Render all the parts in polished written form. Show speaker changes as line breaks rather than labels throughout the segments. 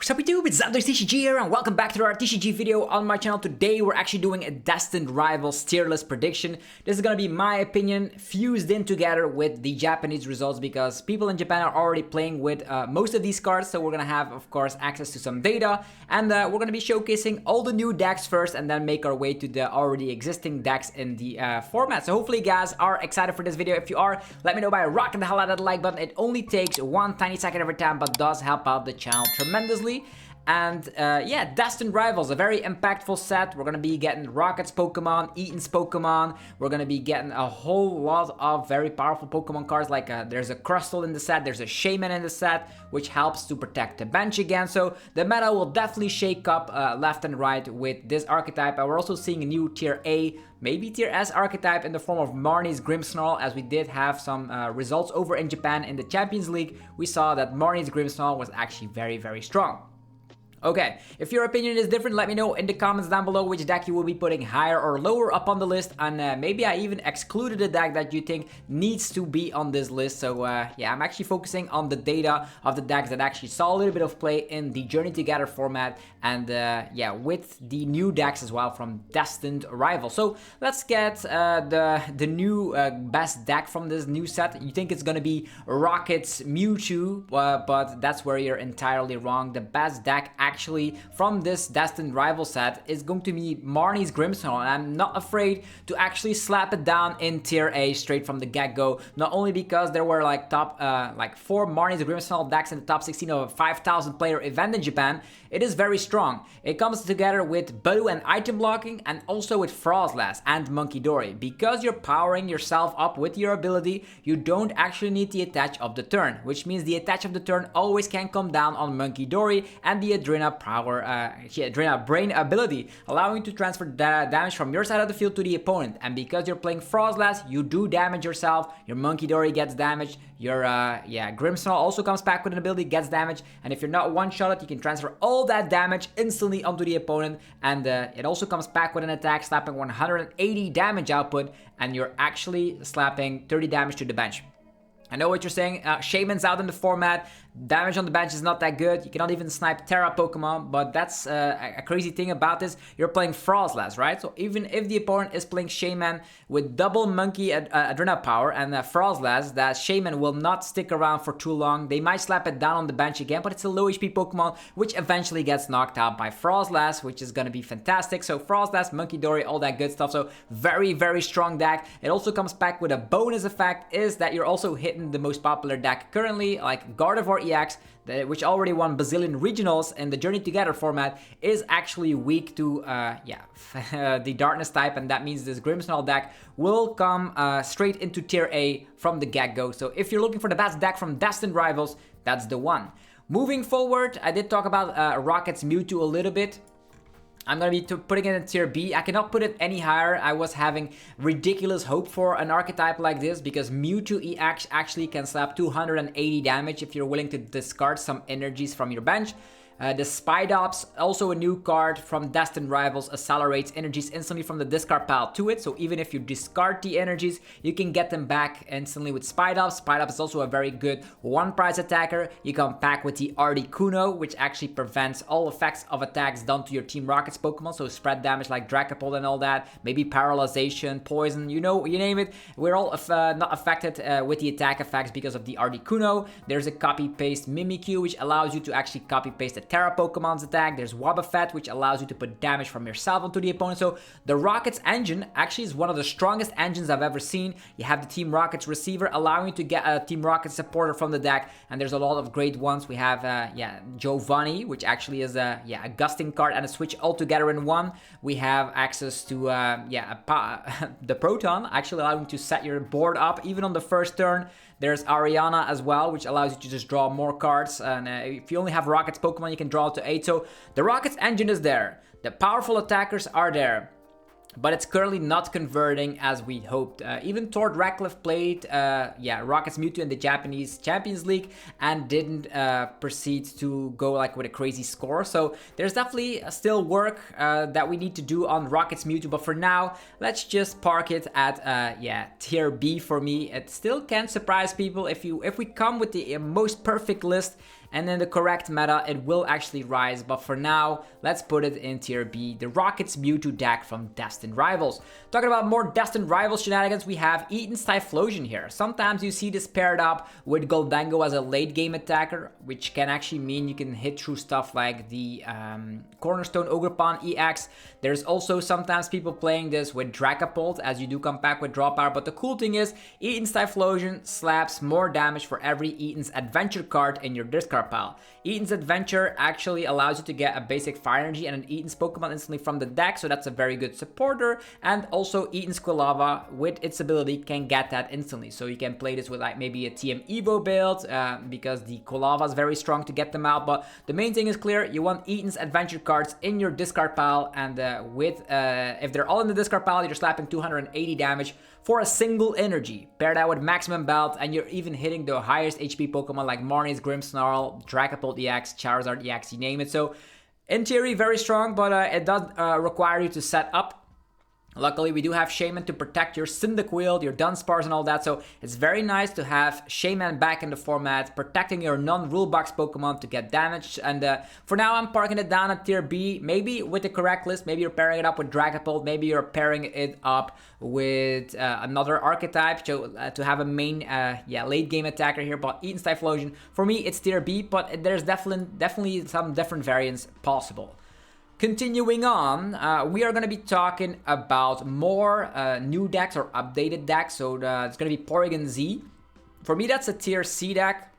Sup YouTube, it's TCG here and welcome back to our TCG video on my channel. Today we're actually doing a Destined Rivals Tierlist prediction. This is gonna be my opinion fused in together with the Japanese results because people in Japan are already playing with most of these cards, so we're gonna have, of course, access to some data, and we're gonna be showcasing all the new decks first and then make our way to the already existing decks in the format. So hopefully you guys are excited for this video. If you are, let me know by rocking the hell out of that like button. It only takes one tiny second every time, but does help out the channel tremendously. And yeah, Destined Rivals, a very impactful set. We're gonna be getting Rocket's Pokemon, Eaton's Pokemon. We're gonna be getting a whole lot of very powerful Pokemon cards. Like there's a Crustle in the set, there's a Shaman in the set, which helps to protect the bench again. So the meta will definitely shake up left and right with this archetype. And we're also seeing a new Tier A, maybe Tier S archetype in the form of Marnie's Grimssnarl, as we did have some results over in Japan in the Champions League. We saw that Marnie's Grimssnarl was actually very, very strong. Okay, if your opinion is different, let me know in the comments down below which deck you will be putting higher or lower up on the list, and maybe I even excluded a deck that you think needs to be on this list. So yeah, I'm actually focusing on the data of the decks that actually saw a little bit of play in the Journey Together format, and yeah, with the new decks as well from Destined Rivals. So let's get the new best deck from this new set. You think it's gonna be Rocket's Mewtwo, but that's where you're entirely wrong. The best deck actually from this Destined Rival set is going to be Marnie's Grimssnarl, and I'm not afraid to actually slap it down in Tier A straight from the get-go. Not only because there were like top like 4 Marnie's Grimssnarl decks in the top 16 of a 5,000 player event in Japan. It is very strong. It comes together with Badu and item blocking, and also with Frostlass and Munkidori. Because you're powering yourself up with your ability, you don't actually need the attach of the turn, which means the attach of the turn always can come down on Munkidori and the Adrena Brain ability, allowing you to transfer damage from your side of the field to the opponent. And because you're playing Frostlass, you do damage yourself, your Munkidori gets damaged, your Grimmsnarl also comes back with an ability, gets damaged, and if you're not one-shotted, you can transfer all that damage instantly onto the opponent, and it also comes back with an attack, slapping 180 damage output, and you're actually slapping 30 damage to the bench. I know what you're saying, Shaman's out in the format, damage on the bench is not that good, you cannot even snipe Terra Pokemon, but that's a crazy thing about this. You're playing Frostlass, right? So even if the opponent is playing Shaman with double Monkey Adrena power and Frostlass, that Shaman will not stick around for too long. They might slap it down on the bench again, but it's a low HP Pokemon, which eventually gets knocked out by Frostlass, which is gonna be fantastic. So Frostlass, Munkidori, all that good stuff. So very, very strong deck. It also comes back with a bonus effect, is that you're also hitting the most popular deck currently, like Gardevoir EX, which already won bazillion regionals in the Journey Together format, is actually weak to the Darkness type, and that means this Grimmsnarl deck will come straight into Tier A from the get-go. So if you're looking for the best deck from Destined Rivals, that's the one. Moving forward, I did talk about Rocket's Mewtwo a little bit. I'm going to be putting it in Tier B. I cannot put it any higher. I was having ridiculous hope for an archetype like this because Mewtwo EX actually can slap 280 damage if you're willing to discard some energies from your bench. The Spidops, also a new card from Destined Rivals, accelerates energies instantly from the discard pile to it. So even if you discard the energies, you can get them back instantly with Spidops. Spidops is also a very good one-price attacker. You come back with the Articuno, which actually prevents all effects of attacks done to your Team Rocket's Pokemon. So spread damage like Dragapult and all that. Maybe paralyzation, poison, you know, you name it. We're all not affected with the attack effects because of the Articuno. There's a copy-paste Mimikyu, which allows you to actually copy-paste the Terra Pokemon's attack. There's Wobbuffet, which allows you to put damage from yourself onto the opponent. So the Rocket's engine actually is one of the strongest engines I've ever seen. You have the Team Rocket's receiver, allowing you to get a Team Rocket supporter from the deck, and there's a lot of great ones. We have Giovanni, which actually is a gusting card and a switch all together in one. We have access to the Proton, actually allowing you to set your board up even on the first turn. There's Ariana as well, which allows you to just draw more cards, and if you only have Rocket's Pokemon, you can draw to 8. So the Rocket's engine is there, the powerful attackers are there, but it's currently not converting as we hoped. Even Tord Ratcliffe played Rocket's Mewtwo in the Japanese Champions League and didn't proceed to go like with a crazy score. So there's definitely still work that we need to do on Rocket's Mewtwo, but for now, let's just park it at Tier B for me. It still can surprise people if we come with the most perfect list and in the correct meta, it will actually rise. But for now, let's put it in tier B, the Rockets Mewtwo deck from Destined Rivals. Talking about more Destined Rivals shenanigans, we have Eaton's Typhlosion here. Sometimes you see this paired up with Gholdengo as a late game attacker, which can actually mean you can hit through stuff like the Cornerstone Ogerpon EX. There's also sometimes people playing this with Dragapult, as you do come back with draw power. But the cool thing is, Eaton's Typhlosion slaps more damage for every Eaton's Adventure card in your discard pile. Eaton's Adventure actually allows you to get a basic Fire Energy and an Eaton's Pokemon instantly from the deck, so that's a very good supporter. And also Eaton's Quilava, with its ability, can get that instantly. So you can play this with like maybe a TM Evo build, because the Quilava is very strong to get them out. But the main thing is clear, you want Eaton's Adventure cards in your discard pile, and if they're all in the discard pile, you're slapping 280 damage for a single energy. Pair that with Maximum Belt, and you're even hitting the highest HP Pokemon like Marnie's Grimmsnarl, Dragapult EX, Charizard EX, you name it. So in theory, very strong, but it does require you to set up. Luckily, we do have Shaman to protect your Cyndaquil, your Dunsparce and all that, so it's very nice to have Shaman back in the format, protecting your non-rule box Pokemon to get damaged. And for now, I'm parking it down at tier B, maybe with the correct list. Maybe you're pairing it up with Dragapult, maybe you're pairing it up with another archetype to have a main late game attacker here. But Eaton's Typhlosion, for me, it's tier B, but there's definitely some different variants possible. Continuing on, we are going to be talking about more new decks or updated decks. So it's going to be Porygon-Z. For me, that's a tier C deck.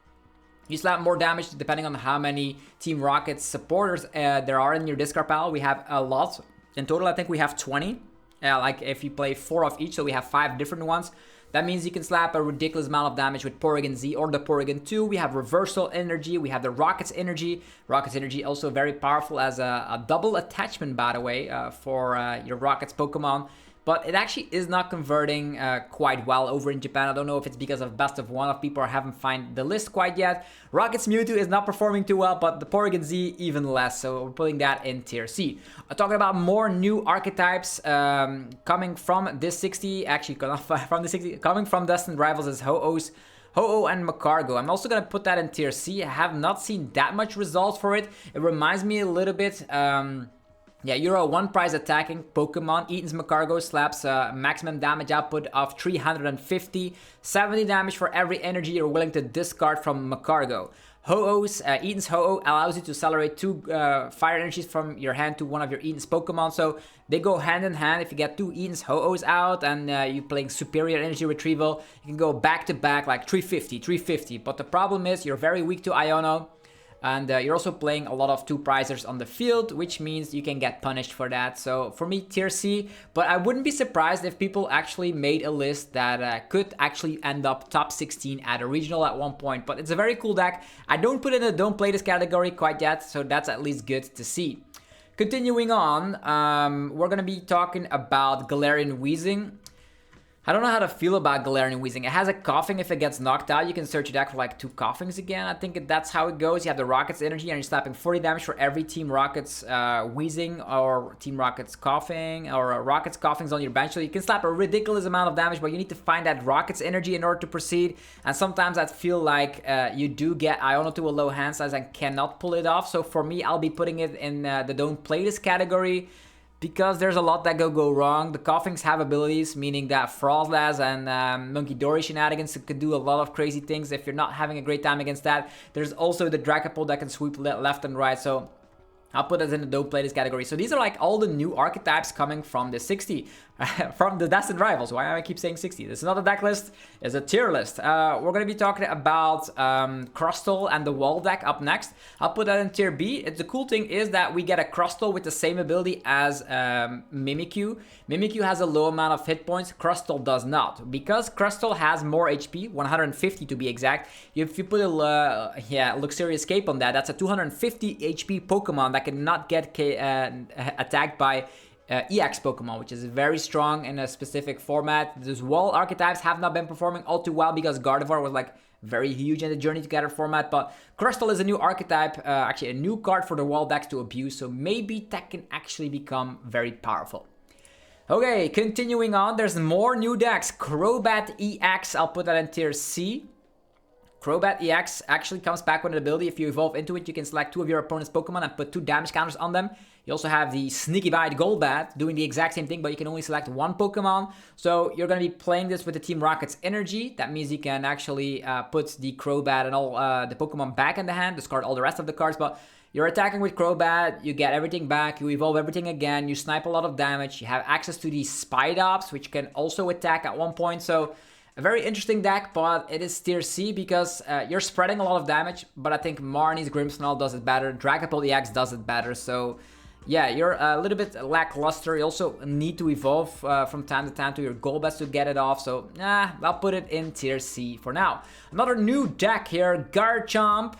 You slap more damage depending on how many Team Rocket supporters there are in your discard pile. We have a lot. In total, I think we have 20. Like if you play 4 of each, so we have 5 different ones. That means you can slap a ridiculous amount of damage with Porygon-Z or the Porygon-2. We have Reversal Energy. We have the Rockets Energy. Rockets Energy also very powerful as a double attachment, by the way, for your Rockets Pokemon. But it actually is not converting quite well over in Japan. I don't know if it's because of best of one, if people haven't found the list quite yet. Rockets Mewtwo is not performing too well, but the Porygon-Z even less. So we're putting that in tier C. Talking about more new archetypes coming from this 60, actually from the 60, coming from Destined Rivals is Ho-Oh and Magcargo. I'm also going to put that in tier C. I have not seen that much results for it. It reminds me a little bit... yeah, you're a one-prize attacking Pokemon. Eaton's Magcargo slaps maximum damage output of 350, 70 damage for every energy you're willing to discard from Magcargo. Eaton's Ho-Oh allows you to accelerate 2 fire energies from your hand to one of your Eaton's Pokemon. So they go hand in hand. If you get 2 Eaton's Ho-Ohs out and you're playing superior energy retrieval, you can go back to back like 350, 350. But the problem is you're very weak to Iono. And you're also playing a lot of 2-prizers on the field, which means you can get punished for that. So for me, tier C. But I wouldn't be surprised if people actually made a list that could actually end up top 16 at a regional at one point. But it's a very cool deck. I don't put it in the don't play this category quite yet, so that's at least good to see. Continuing on, we're going to be talking about Galarian Weezing. I don't know how to feel about Galarian Weezing. It has a coughing. If it gets knocked out, you can search your deck for like 2 coughings again. I think that's how it goes. You have the Rockets Energy and you're slapping 40 damage for every Team Rockets Weezing or Team Rockets coughing or Rockets coughings on your bench. So you can slap a ridiculous amount of damage, but you need to find that Rockets Energy in order to proceed. And sometimes I feel like you do get Iono to a low hand size and cannot pull it off. So for me, I'll be putting it in the don't play this category. Because there's a lot that go wrong. The coughings have abilities, meaning that Frostlass and Monkey Dory shenanigans could do a lot of crazy things if you're not having a great time against that. There's also the Dragapult that can sweep left and right, so I'll put it in the don't play this category. So these are like all the new archetypes coming from the 60, from the Destined Rivals. Why do I keep saying 60? This is not a deck list, it's a tier list. We're going to be talking about Crustle and the Wall deck up next. I'll put that in tier B. The cool thing is that we get a Crustle with the same ability as Mimikyu. Mimikyu has a low amount of hit points, Crustle does not. Because Crustle has more HP, 150 to be exact, if you put a Luxurious Cape on that, that's a 250 HP Pokemon that cannot get attacked by EX Pokemon, which is very strong in a specific format. Those wall archetypes have not been performing all too well because Gardevoir was like very huge in the Journey Together format, but Crustle is a new archetype, actually a new card for the wall decks to abuse, so maybe that can actually become very powerful. Okay, continuing on, there's more new decks. Crobat EX, I'll put that in tier C. Crobat EX actually comes back with an ability. If you evolve into it, you can select 2 of your opponent's Pokemon and put 2 damage counters on them. You also have the Sneaky Bite Golbat doing the exact same thing, but you can only select 1 Pokemon. So you're going to be playing this with the Team Rocket's energy. That means you can actually put the Crobat and all the Pokemon back in the hand, discard all the rest of the cards, but you're attacking with Crobat, you get everything back, you evolve everything again, you snipe a lot of damage, you have access to the Spidops, which can also attack at one point, so a very interesting deck, but it is tier C because you're spreading a lot of damage, but I think Marnie's Grimssnarl does it better, Dragapult EX does it better, so yeah, you're a little bit lackluster. You also need to evolve from time to time to your Golbats to get it off, so I'll put it in tier C for now. Another new deck here, Garchomp.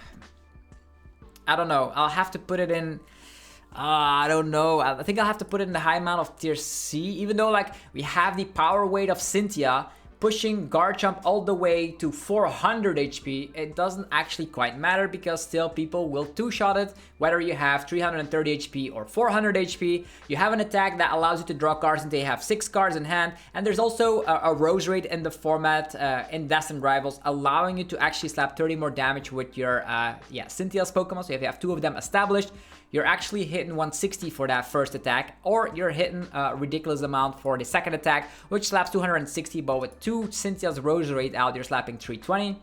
I don't know, I'll have to put it in... I don't know. I think I'll have to put it in the high amount of tier C, even though like we have the power weight of Cynthia pushing Garchomp all the way to 400 HP. It doesn't actually quite matter because still people will two-shot it, whether you have 330 HP or 400 HP. You have an attack that allows you to draw cards and they have 6 cards in hand, and there's also a rose rate in the format in Destined Rivals, allowing you to actually slap 30 more damage with your Cynthia's Pokemon. So if you have 2 of them established, you're actually hitting 160 for that first attack, or you're hitting a ridiculous amount for the second attack, which slaps 260, but with 2 Cynthia's Rose Rate out, you're slapping 320.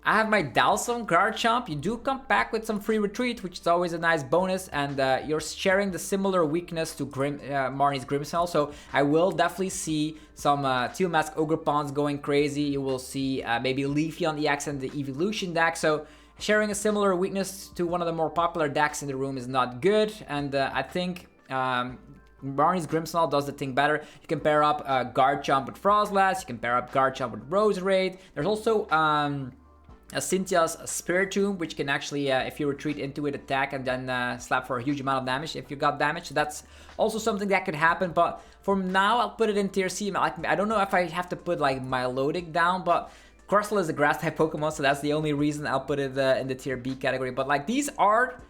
I have my Dalsum Garchomp. You do come back with some free retreat, which is always a nice bonus, and you're sharing the similar weakness to Marnie's Grimssnarl, so I will definitely see some Teal Mask Ogre Pawns going crazy. You will see maybe Leafy on the EX and the Evolution deck, so sharing a similar weakness to one of the more popular decks in the room is not good, and I think Marnie's Grimsnarl does the thing better. You can pair up Garchomp with Frostlass, you can pair up Garchomp with Rose Raid. There's also a Cynthia's Spiritomb, which can actually, if you retreat into it, attack and then slap for a huge amount of damage if you got damage. So that's also something that could happen, but for now I'll put it in tier C. I don't know if I have to put like Milotic down, but Crustle is a grass type Pokemon, so that's the only reason I'll put it in the tier B category. But like these are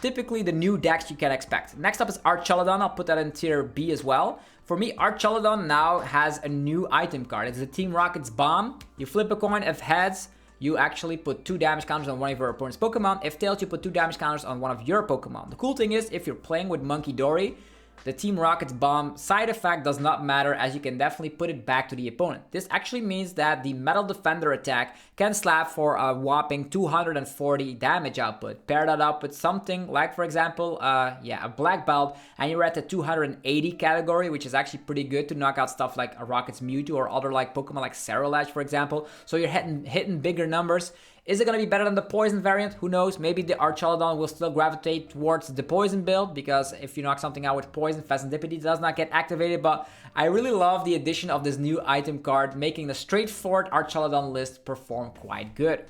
typically the new decks you can expect. Next up is Archaludon. I'll put that in tier B as well. For me, Archaludon now has a new item card. It's the Team Rocket's Bomb. You flip a coin. If heads, you actually put 2 damage counters on one of your opponent's Pokemon. If tails, you put 2 damage counters on one of your Pokemon. The cool thing is, if you're playing with Monkey Dory, the Team Rocket's Bomb side effect does not matter, as you can definitely put it back to the opponent. This actually means that the Metal Defender attack can slap for a whopping 240 damage output. Pair that up with something like, for example, a Black Belt, and you're at the 280 category, which is actually pretty good to knock out stuff like a Rocket's Mewtwo or other like Pokemon like Cerulege, for example. So you're hitting bigger numbers. Is it going to be better than the Poison variant? Who knows? Maybe the Archaludon will still gravitate towards the Poison build, because if you knock something out with Poison, Phasantipity does not get activated. But I really love the addition of this new item card, making the straightforward Archaludon list perform quite good.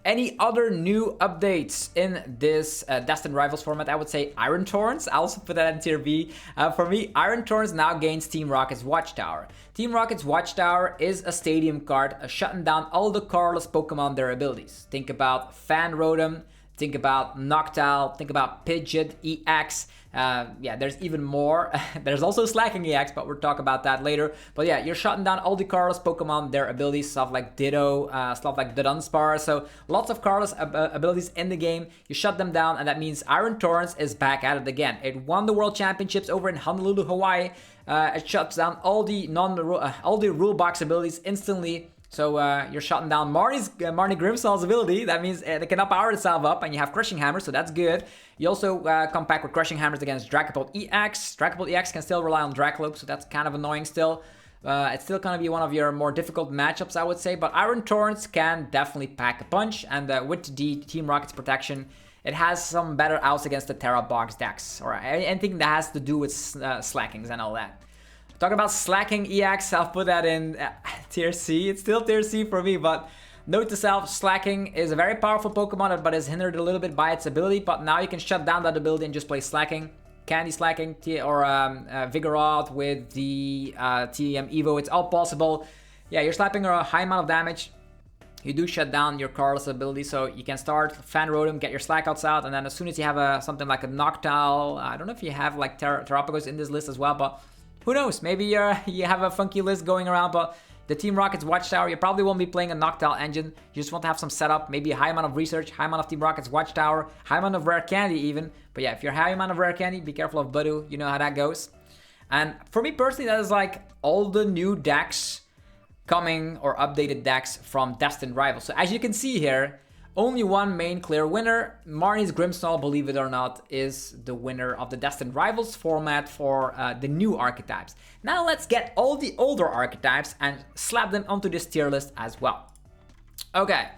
Any other new updates in this Destined Rivals format? I would say Iron Thorns. I also put that in tier B. For me, Iron Thorns now gains Team Rocket's Watchtower. Team Rocket's Watchtower is a stadium card, shutting down all the colorless Pokemon their abilities. Think about Fan Rotom, think about Noctowl, think about Pidgeot EX. There's even more. There's also Slaking EX, but we'll talk about that later. But yeah, you're shutting down all the colorless Pokemon, their abilities, stuff like Ditto, stuff like Dunsparce. So lots of colorless abilities in the game. You shut them down, and that means Iron Thorns is back at it again. It won the World Championships over in Honolulu, Hawaii. It shuts down all the rule box abilities instantly. So you're shutting down Marnie Grimsnarl's ability. That means it cannot power itself up, and you have Crushing Hammer, so that's good. You also come back with Crushing Hammers against Dragapult EX. Dragapult EX can still rely on Dracloak, so that's kind of annoying still. It's still going to be one of your more difficult matchups, I would say. But Iron Thorns can definitely pack a punch, and with the Team Rocket's protection, it has some better outs against the Terra Box decks, or anything that has to do with Slakings and all that. Talking about Slaking EX, I'll put that in tier C. It's still tier C for me, but note to self, Slaking is a very powerful Pokemon, but is hindered a little bit by its ability. But now you can shut down that ability and just play Slaking. Candy Slaking or Vigoroth with the TM Evo. It's all possible. Yeah, you're slapping a high amount of damage. You do shut down your colorless ability, so you can start Fan Rotom, get your Slackouts out, and then as soon as you have something like a Noctowl, I don't know if you have like Terrapagos in this list as well, but who knows? Maybe you have a funky list going around, but the Team Rocket's Watchtower. You probably won't be playing a Noctowl engine. You just want to have some setup, maybe a high amount of research, high amount of Team Rocket's Watchtower, high amount of rare candy even. But yeah, if you're high amount of rare candy, be careful of Budu. You know how that goes. And for me personally, that is like all the new decks coming or updated decks from Destined Rivals. So as you can see here, only one main clear winner. Marnie's Grimmsnarl, believe it or not, is the winner of the Destined Rivals format for the new archetypes. Now let's get all the older archetypes and slap them onto this tier list as well. Okay,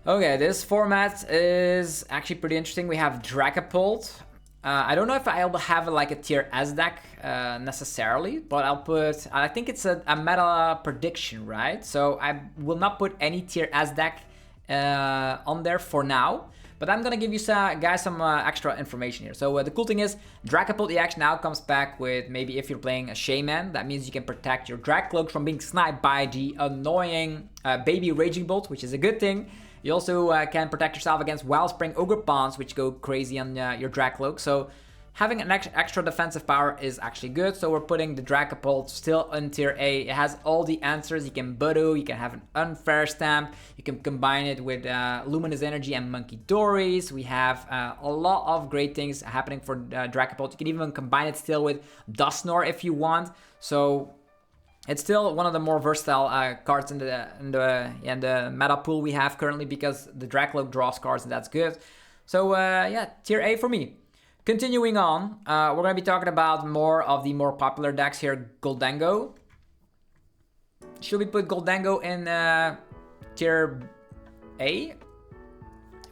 this format is actually pretty interesting. We have Dragapult. I don't know if I'll have like a tier S deck necessarily, but I'll put, I think it's a meta prediction, right? So I will not put any tier S deck on there for now, but I'm gonna give you guys some extra information here. So the cool thing is Dragapult EX now comes back with, maybe if you're playing a Shaman, that means you can protect your Dragcloak from being sniped by the annoying baby Raging Bolt, which is a good thing. You also can protect yourself against Wildspring Ogre Pawns, which go crazy on your Dragcloak. So having an extra defensive power is actually good. So we're putting the Dragapult still in tier A. It has all the answers. You can Budu, you can have an Unfair Stamp, you can combine it with Luminous Energy and Monkey Dories. We have a lot of great things happening for Dragapult. You can even combine it still with Dusknoir if you want. So it's still one of the more versatile cards in the meta pool we have currently, because the Dragcloak draws cards and that's good. So yeah, tier A for me. Continuing on, we're going to be talking about more of the more popular decks here. Gholdengo. Should we put Gholdengo in tier A?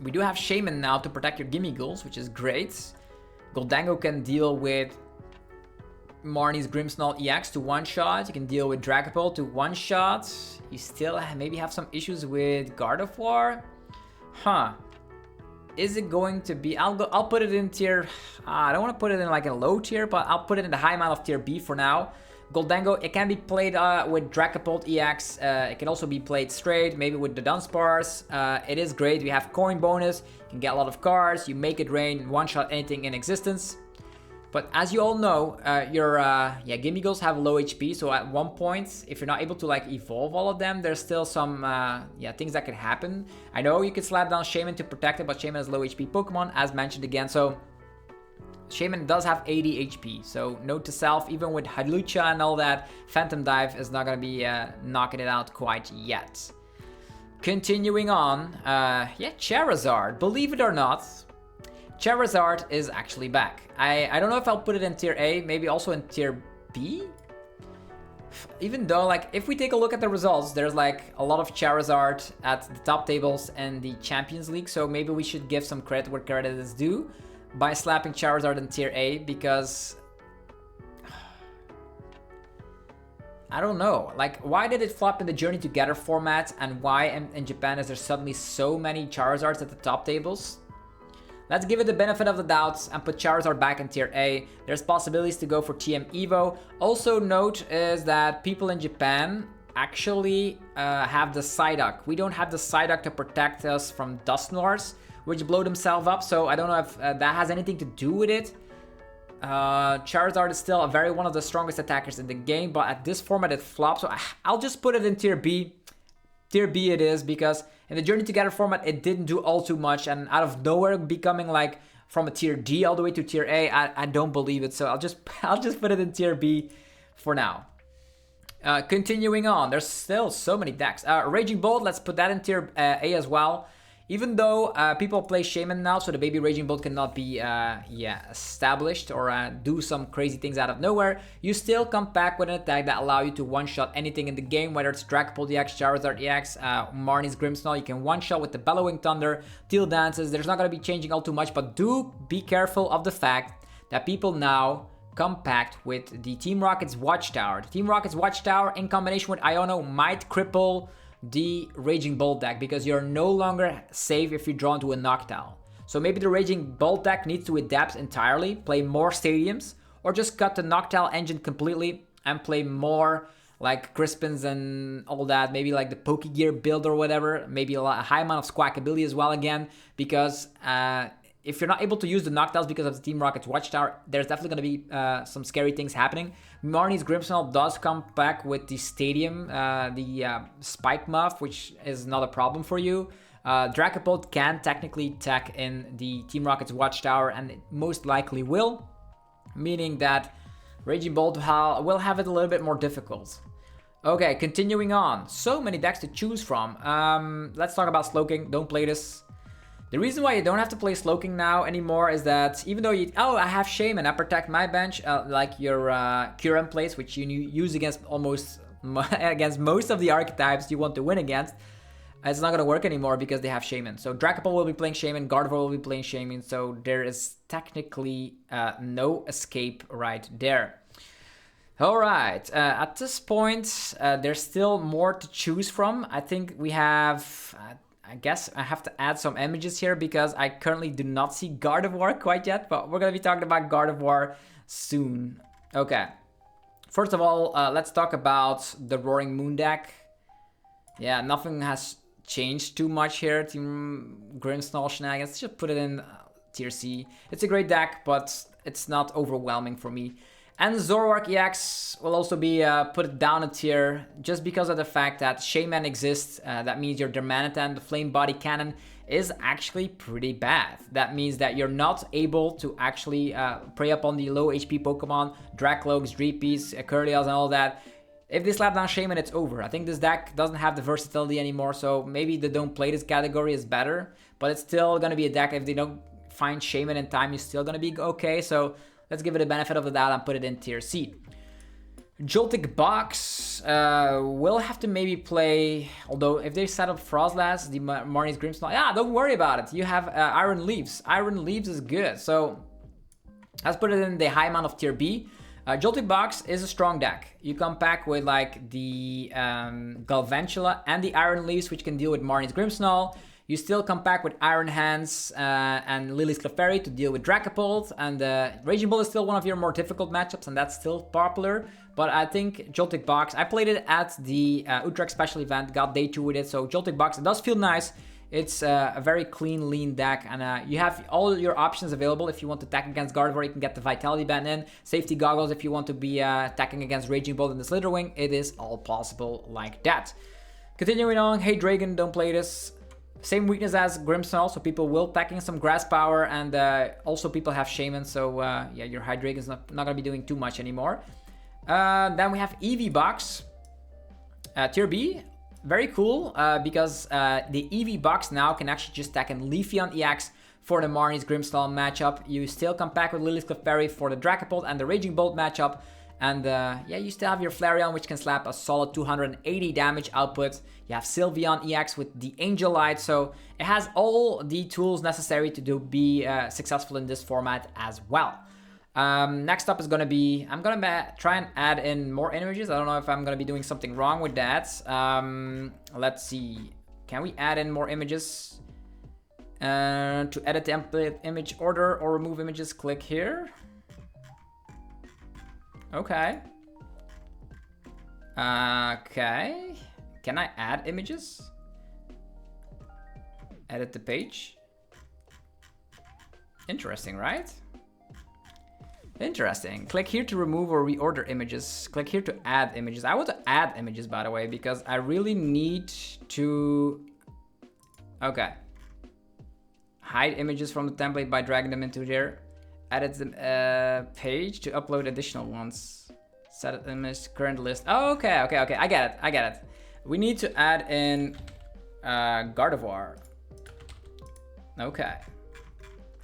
We do have Shaman now to protect your Gimmigholes, which is great. Gholdengo can deal with Marnie's Grimmsnarl EX to one-shot. You can deal with Dragapult to one-shot. You still maybe have some issues with Gardevoir. Huh. Is it going to be... I'll put it in tier... I don't want to put it in like a low tier, but I'll put it in the high amount of tier B for now. Gholdengo, it can be played with Dragapult EX. It can also be played straight, maybe with the Dunsparce. It is great. We have coin bonus. You can get a lot of cards. You make it rain, one-shot anything in existence. But as you all know, your Gimmigholes have low HP, so at one point, if you're not able to like evolve all of them, there's still some things that could happen. I know you could slap down Shaman to protect it, but Shaman has low HP Pokemon, as mentioned again. So Shaman does have 80 HP, so note to self, even with Hydreigon and all that, Phantom Dive is not gonna be knocking it out quite yet. Continuing on, Charizard, believe it or not, Charizard is actually back. I don't know if I'll put it in tier A, maybe also in tier B? Even though, like, if we take a look at the results, there's like a lot of Charizard at the top tables in the Champions League, so maybe we should give some credit where credit is due by slapping Charizard in tier A, because I don't know, like, why did it flop in the Journey Together format, and why in Japan is there suddenly so many Charizards at the top tables? Let's give it the benefit of the doubts and put Charizard back in tier A. There's possibilities to go for TM Evo. Also note is that people in Japan actually have the Psyduck. We don't have the Psyduck to protect us from Dusknoirs, which blow themselves up. So I don't know if that has anything to do with it. Charizard is still one of the strongest attackers in the game, but at this format it flops. So I'll just put it in tier B. Tier B it is, because in the Journey Together format, it didn't do all too much, and out of nowhere becoming like from a tier D all the way to tier A, I don't believe it. So I'll just put it in tier B for now. Continuing on, there's still so many decks. Raging Bolt, let's put that in tier A as well. Even though people play Shaman now, so the baby Raging Bolt cannot be established or do some crazy things out of nowhere, you still come back with an attack that allows you to one-shot anything in the game, whether it's Dragapult EX, Charizard EX, Marnie's Grimmsnarl. You can one-shot with the Bellowing Thunder, Teal Dances. There's not going to be changing all too much, but do be careful of the fact that people now come packed with the Team Rocket's Watchtower. The Team Rocket's Watchtower in combination with Iono might cripple the Raging Bolt deck, because you're no longer safe if you draw into a Noctowl. So maybe the Raging Bolt deck needs to adapt entirely, play more stadiums, or just cut the Noctowl engine completely and play more like Crispins and all that, maybe like the Pokegear build or whatever, maybe a high amount of Squawkabilly as well again, because if you're not able to use the Noctows because of the Team Rocket's Watchtower, there's definitely going to be some scary things happening. Marnie's Grimmsnarl does come back with the Stadium, the Spike Muff, which is not a problem for you. Dragapult can technically tech in the Team Rocket's Watchtower, and it most likely will, meaning that Raging Bolt will have it a little bit more difficult. Okay, continuing on. So many decks to choose from. Let's talk about Slowking. Don't play this. The reason why you don't have to play Slowking now anymore is that even though you... Oh, I have Shaman. I protect my bench like your Current plays, which you use against against most of the archetypes you want to win against. It's not going to work anymore because they have Shaman. So Dragapult will be playing Shaman, Gardevoir will be playing Shaman, so there is technically no escape right there. Alright, at this point, there's still more to choose from. I think we have... I guess I have to add some images here because I currently do not see Gardevoir quite yet, but we're going to be talking about Gardevoir soon. Okay. First of all, let's talk about the Roaring Moon deck. Yeah, nothing has changed too much here. Team Grimmsnarl shenanigans. Just put it in tier C. It's a great deck, but it's not overwhelming for me. And Zoroark EX will also be put down a tier just because of the fact that Shaman exists. That means your Darmanitan, the Flame Body Cannon, is actually pretty bad. That means that you're not able to actually prey upon the low HP Pokemon, Dracloaks, Dreepies, Curlias, and all that. If they slap down Shaman, it's over. I think this deck doesn't have the versatility anymore, so maybe the don't play this category is better, but it's still going to be a deck. If they don't find Shaman in time, you're still going to be okay, so let's give it a benefit of the doubt and put it in tier C. Joltik Box will have to maybe play, although if they set up Frostlass, the Marnie's Grimmsnarl, yeah, don't worry about it. You have Iron Leaves. Iron Leaves is good, so let's put it in the high amount of tier B. Joltik Box is a strong deck. You come back with like the Galvantula and the Iron Leaves, which can deal with Marnie's Grimmsnarl. You still come back with Iron Hands and Lily's Clefairy to deal with Dragapult, and Raging Bull is still one of your more difficult matchups, and that's still popular. But I think Joltik Box, I played it at the Utrecht Special Event, got day 2 with it, so Joltik Box, it does feel nice. It's a very clean, lean deck, and you have all your options available. If you want to attack against Gardevoir, you can get the Vitality Band in. Safety Goggles if you want to be attacking against Raging Bolt and the Slitherwing. It is all possible like that. Continuing on, Hydreigon, don't play this. Same weakness as Grimmsnarl, so people will pack in some Grass Power, and also people have Shaman, so yeah, your Hydreigon's not going to be doing too much anymore. Then we have EV Box, tier B. Very cool, because the EV Box now can actually just stack in Leafeon EX for the Marnie's Grimmsnarl matchup. You still come back with Lily's Clefairy for the Dragapult and the Raging Bolt matchup. And yeah, you still have your Flareon, which can slap a solid 280 damage output. You have Sylveon EX with the Angel Light, so it has all the tools necessary to be successful in this format as well. Next up is going to be, I'm going to try and add in more images. I don't know if I'm going to be doing something wrong with that. Let's see. Can we add in more images? To edit template image order or remove images, click here. Okay. Okay. Can I add images? Edit the page. Interesting, right? Interesting. Click here to remove or reorder images. Click here to add images. I want to add images, by the way, because I really need to... Okay. Hide images from the template by dragging them into there. Edit the page to upload additional ones. Set image current list. Oh, okay. I get it. We need to add in Gardevoir. Okay.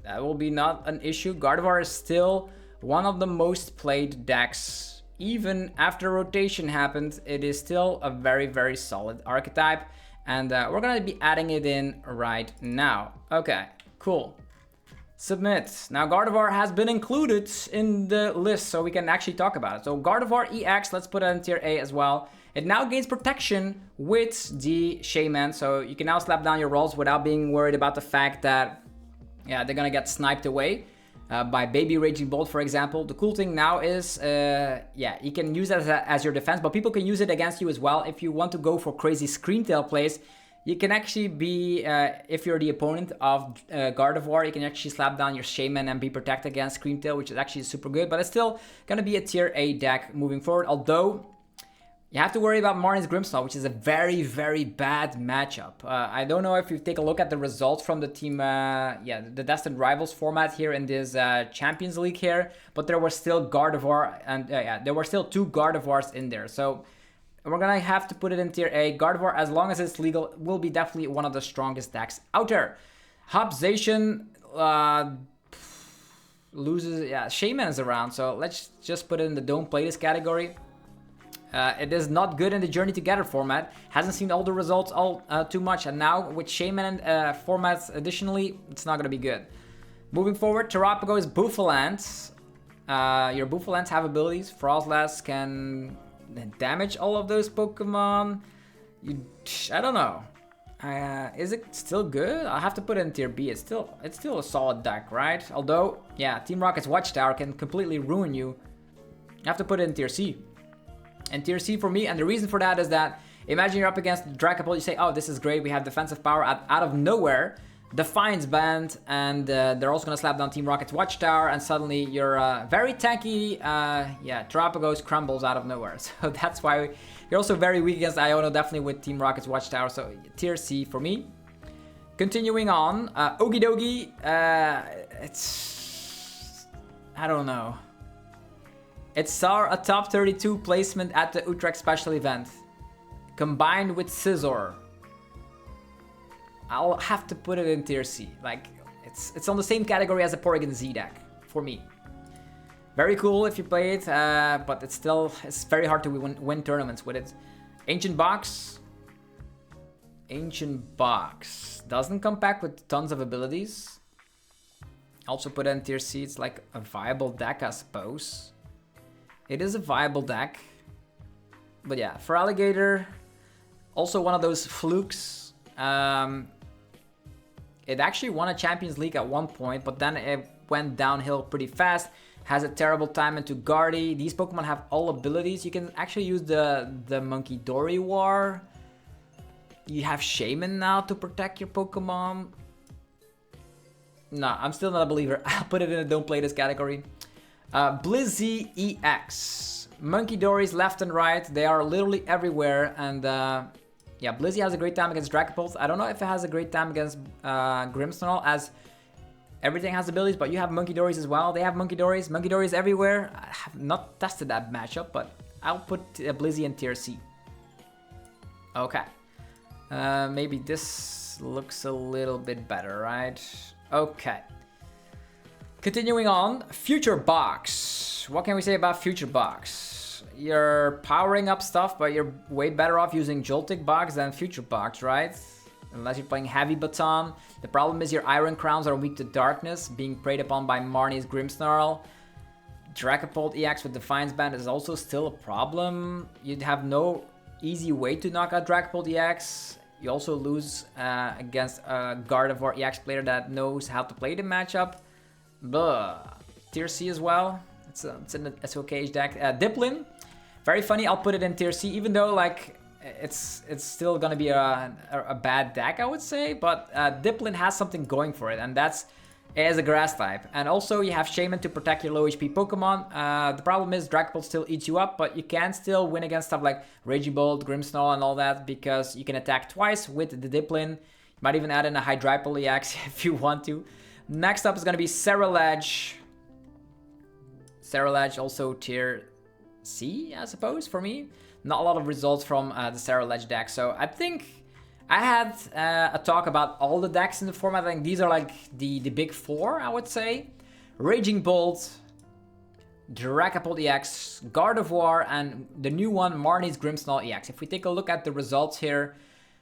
That will be not an issue. Gardevoir is still one of the most played decks. Even after rotation happened, it is still a very, very solid archetype. And we're going to be adding it in right now. Okay, cool. Submit. Now Gardevoir has been included in the list, so we can actually talk about it. So Gardevoir EX, let's put it in tier A as well. It now gains protection with the Shaman, so you can now slap down your rolls without being worried about the fact that, yeah, they're gonna get sniped away by Baby Raging Bolt, for example. The cool thing now is, yeah, you can use it as your defense, but people can use it against you as well. If you want to go for crazy Scream Tail plays, You can actually be, if you're the opponent of Gardevoir, you can actually slap down your Shaman and be protected against Screamtail, which is actually super good. But it's still going to be a tier A deck moving forward. Although, you have to worry about Marnie's Grimmsnarl, which is a very, very bad matchup. I don't know if you take a look at the results from the team, the Destined Rivals format here in this Champions League here. But there were still Gardevoir, and there were still 2 Gardevoirs in there. So we're gonna have to put it in tier A. Gardevoir, as long as it's legal, will be definitely one of the strongest decks out there. Zacian loses, Shaman is around, so let's just put it in the don't play this category. It is not good in the Journey Together format. Hasn't seen all the results too much, and now with Shaman formats additionally, it's not gonna be good. Moving forward, Terrapago is Bouffalant. Your Bouffalants have abilities. Frostlass can damage all of those Pokemon. I don't know. Is it still good? I'll have to put it in tier B. It's still a solid deck, right? Although, yeah, Team Rocket's Watchtower can completely ruin you. You have to put it in tier C. And tier C for me, and the reason for that is that imagine you're up against Dragapult, you say, oh, this is great, we have defensive power. Out of nowhere, Defiance banned, and they're also gonna slap down Team Rocket's Watchtower, and suddenly your very tanky, Terrapagos crumbles out of nowhere. So that's why you're also very weak against Iono, definitely with Team Rocket's Watchtower. So tier C for me. Continuing on, Okidogi, I don't know. It saw a top 32 placement at the Utrecht special event, combined with Scizor. I'll have to put it in tier C. Like, it's on the same category as a Porygon-Z deck for me. Very cool if you play it, but it's very hard to win tournaments with it. Ancient Box doesn't come back with tons of abilities. Also put it in tier C. It's like a viable deck, I suppose. It is a viable deck. But yeah, Feraligatr, also one of those flukes. It actually won a Champions League at one point, but then it went downhill pretty fast. Has a terrible time into Guardy. These Pokemon have all abilities. You can actually use the Monkey Dory War. You have Shaman now to protect your Pokemon. No, I'm still not a believer. I'll put it in a don't play this category. Blizzy EX. Monkey Dories left and right. They are literally everywhere. And yeah, Blizzy has a great time against Dragapult. I don't know if it has a great time against Grimmsnarl, as everything has abilities, but you have Monkey Dories as well. They have Monkey Dories. Monkey Dories everywhere. I have not tested that matchup, but I'll put Blizzy in tier C. Okay. Maybe this looks a little bit better, right? Okay. Continuing on, Future Box. What can we say about Future Box? You're powering up stuff, but you're way better off using Joltik Box than Future Box, right? Unless you're playing Heavy Baton. The problem is your Iron Crowns are weak to Darkness, being preyed upon by Marnie's Grimmsnarl. Dragapult EX with Defiance Band is also still a problem. You'd have no easy way to knock out Dragapult EX. You also lose against a Gardevoir EX player that knows how to play the matchup. Blah. Tier C as well. It's in the SOKH deck. Dipplin, very funny. I'll put it in tier C, even though like it's still gonna be a bad deck, I would say. But Dipplin has something going for it, and that's it is a grass type. And also you have Shaman to protect your low HP Pokemon. The problem is Dragapult still eats you up, but you can still win against stuff like Raging Bolt, Grimmsnarl, and all that, because you can attack twice with the Dipplin. You might even add in a Hydreigon EX if you want to. Next up is going to be Cerulege. Cerulege also tier C, I suppose, for me. Not a lot of results from the Cerulege deck. So I think I had a talk about all the decks in the format. I think these are like the big four, I would say. Raging Bolt, Dragapult EX, Gardevoir, and the new one, Marnie's Grimmsnarl EX. If we take a look at the results here,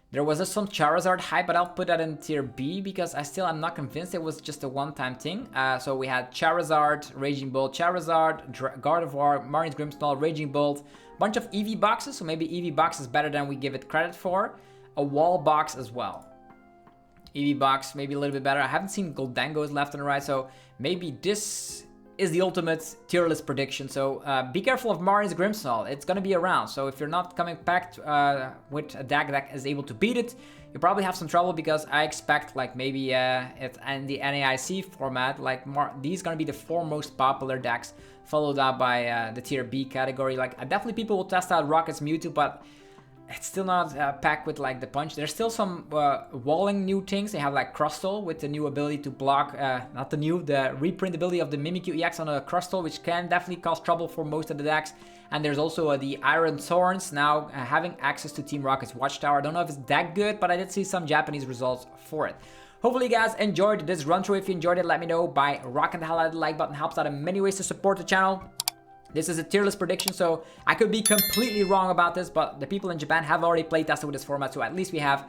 there was some Charizard hype, but I'll put that in tier B because I still am not convinced it was just a one-time thing. So we had Charizard, Raging Bolt, Charizard, Gardevoir, Marnie's Grimmsnarl, Raging Bolt, bunch of EV boxes, so maybe EV box is better than we give it credit for. A wall box as well. EV box, maybe a little bit better. I haven't seen Gholdengos left and right, so maybe this is the ultimate tier list prediction. So be careful of Marnie's Grimmsnarl. It's going to be around. So if you're not coming back with a deck that is able to beat it, you you probably have some trouble because I expect like maybe it's in the NAIC format, like these gonna be the 4 most popular decks, followed up by the tier B category. Like definitely people will test out Rocket's Mewtwo, but it's still not packed with like the punch. There's still some walling new things. They have like Crustle with the new ability to block, the reprint ability of the Mimikyu EX on a Crustle, which can definitely cause trouble for most of the decks. And there's also the Iron Thorns now having access to Team Rocket's Watchtower. I don't know if it's that good, but I did see some Japanese results for it. Hopefully you guys enjoyed this run through. If you enjoyed it, let me know by rocking the hell out of the like button. Helps out in many ways to support the channel. This is a tier list prediction, so I could be completely wrong about this, but the people in Japan have already play tested with this format, so at least we have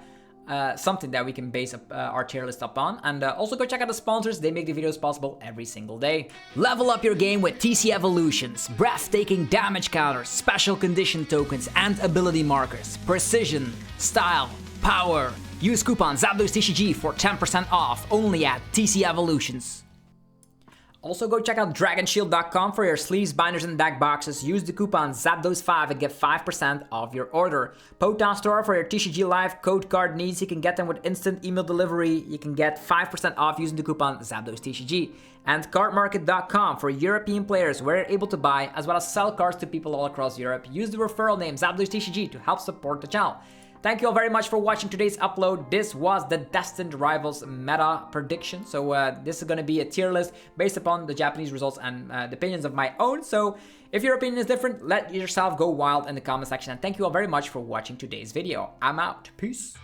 something that we can base our tier list upon. And also go check out the sponsors. They make the videos possible every single day. Level up your game with TC Evolutions. Breathtaking damage counters, special condition tokens, and ability markers. Precision, style, power. Use coupon ZapdosTCG for 10% off only at TC Evolutions. Also go check out dragonshield.com for your sleeves, binders, and deck boxes. Use the coupon ZAPDOS5 and get 5% off your order. Potown Store for your TCG Live code card needs. You can get them with instant email delivery. You can get 5% off using the coupon ZAPDOSTCG. And cardmarket.com for European players where you're able to buy as well as sell cards to people all across Europe. Use the referral name ZAPDOSTCG to help support the channel. Thank you all very much for watching today's upload. This was the Destined Rivals meta prediction. So this is going to be a tier list based upon the Japanese results and the opinions of my own. So if your opinion is different, let yourself go wild in the comment section. And thank you all very much for watching today's video. I'm out. Peace.